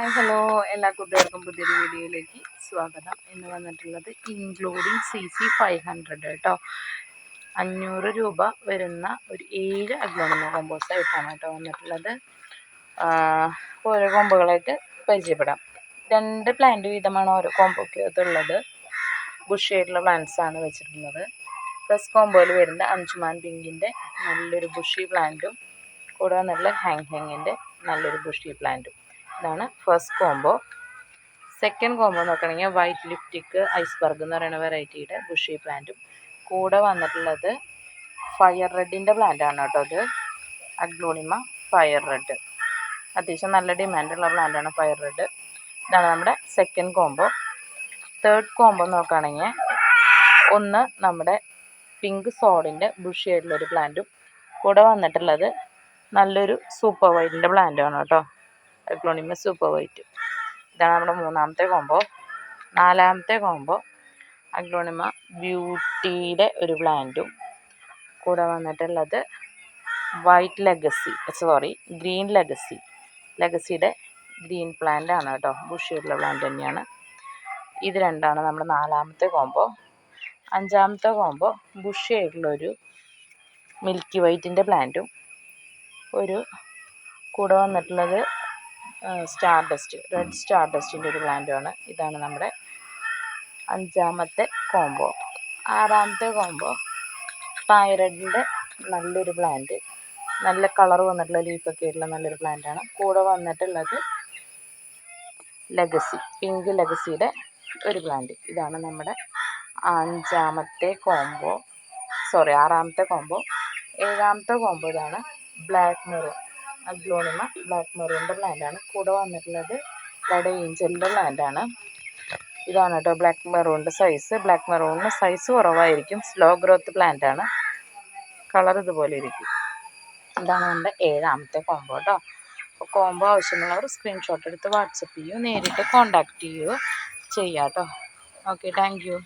Hi hello, എല്ലാ കൂട്ടുകാർക്കും പുതിയൊരു വീഡിയോയിലേക്ക് സ്വാഗതം. ഇന്ന് വന്നിട്ടുള്ളത് ഇൻക്ലൂഡിങ് CC 500 കേട്ടോ. 500 രൂപ വരുന്ന ഒരു 7 അഗ്ലോണിമ കോമ്പോസായിട്ടാണ് കേട്ടോ വന്നിട്ടുള്ളത്. ഓരോ കോമ്പോകളായിട്ട് പരിചയപ്പെടാം. 2 പ്ലാന്റ് വീതമാണ് ഓരോ കോമ്പോക്കകത്തുള്ളത്. ബുഷിയായിട്ടുള്ള പ്ലാന്റ്സ് ആണ് വെച്ചിട്ടുള്ളത്. ഫസ്റ്റ് കോമ്പോയിൽ വരുന്ന അഞ്ചുമാൻ പിങ്കിൻ്റെ നല്ലൊരു ബുഷി പ്ലാന്റും കൂടെ വന്നിട്ടുള്ള ഹാങ്ങിൻ്റെ നല്ലൊരു ബുഷി പ്ലാന്റും. ഇതാണ് ഫസ്റ്റ് കോംബോ. സെക്കൻഡ് കോംബോ നോക്കുകയാണെങ്കിൽ വൈറ്റ് ലിപ്റ്റിക് ഐസ്ബർഗ് എന്ന് പറയുന്ന വെറൈറ്റിയുടെ ബുഷി പ്ലാന്റും കൂടെ വന്നിട്ടുള്ളത് ഫയർ റെഡിൻ്റെ പ്ലാന്റാണ് കേട്ടോ. അത് അഗ്ലോണിമ ഫയർ റെഡ്, അത്യാവശ്യം നല്ല ഡിമാൻഡുള്ള പ്ലാന്റാണ് ഫയർ റെഡ്. ഇതാണ് നമ്മുടെ സെക്കൻഡ് കോംബോ. തേർഡ് കോംബോ നോക്കുകയാണെങ്കിൽ ഒന്ന് നമ്മുടെ പിങ്ക് സോഡിൻ്റെ ബുഷിയായിട്ടുള്ളൊരു പ്ലാന്റും കൂടെ വന്നിട്ടുള്ളത് നല്ലൊരു സൂപ്പർ വൈറ്റിൻ്റെ പ്ലാന്റാണ് കേട്ടോ, അഗ്ലോണിമ സൂപ്പർ വൈറ്റ്. ഇതാണ് നമ്മുടെ മൂന്നാമത്തെ കോംബോ. നാലാമത്തെ കോംബോ അഗ്ലോണിമ ബ്യൂട്ടിയുടെ ഒരു പ്ലാന്റും കൂടെ വന്നിട്ടുള്ളത് വൈറ്റ് ഗ്രീൻ ലെഗസിയുടെ ഗ്രീൻ പ്ലാന്റ് ആണ് കേട്ടോ. ബുഷിയുള്ള പ്ലാന്റ് തന്നെയാണ്. ഇത് രണ്ടാണ് നമ്മുടെ നാലാമത്തെ കോംബോ. അഞ്ചാമത്തെ കോംബോ ബുഷിയായിട്ടുള്ളൊരു മിൽക്കി വൈറ്റിൻ്റെ പ്ലാന്റും കൂടെ വന്നിട്ടുള്ളത് റെഡ് സ്റ്റാർ ഡസ്റ്റിൻ്റെ ഒരു പ്ലാന്റുമാണ്. ഇതാണ് നമ്മുടെ അഞ്ചാമത്തെ കോംബോ. ആറാമത്തെ കോംബോ തൈറോയിഡിൻ്റെ നല്ലൊരു പ്ലാന്റ്, നല്ല കളർ വന്നിട്ടുള്ള ലീഫൊക്കെ ആയിട്ടുള്ള നല്ലൊരു പ്ലാന്റാണ്. കൂടെ വന്നിട്ടുള്ളത് പിങ്ക് ലെഗസിയുടെ ഒരു പ്ലാന്റ്. ഇതാണ് നമ്മുടെ ആറാമത്തെ കോംബോ. ഏഴാമത്തെ കോംബോ ഇതാണ് ബ്ലാക്ക് മെറൂൺ, അഗ്ലോണിമ ബ്ലാക്ക് മെറൂണിൻ്റെ പ്ലാന്റാണ്. കൂടെ വന്നിട്ടുള്ളത് റെഡ് ഏഞ്ചലിൻ്റെ പ്ലാന്റാണ്. ഇതാണ് കേട്ടോ ബ്ലാക്ക് മെറൂണിൻ്റെ സൈസ്. ബ്ലാക്ക് മെറൂണിന് സൈസ് കുറവായിരിക്കും, സ്ലോ ഗ്രോത്ത് പ്ലാന്റാണ്. കളർ ഇതുപോലെ ഇരിക്കും. ഇതാണ് നമ്മുടെ ഏഴാമത്തെ കോംബോ കേട്ടോ. അപ്പോൾ കോംബോ ആവശ്യമുള്ളവർ സ്ക്രീൻഷോട്ട് എടുത്ത് വാട്സപ്പ് ചെയ്യുകയോ നേരിട്ട് കോൺടാക്റ്റ് ചെയ്യുകയോ ചെയ്യാം കേട്ടോ. Okay, thank you.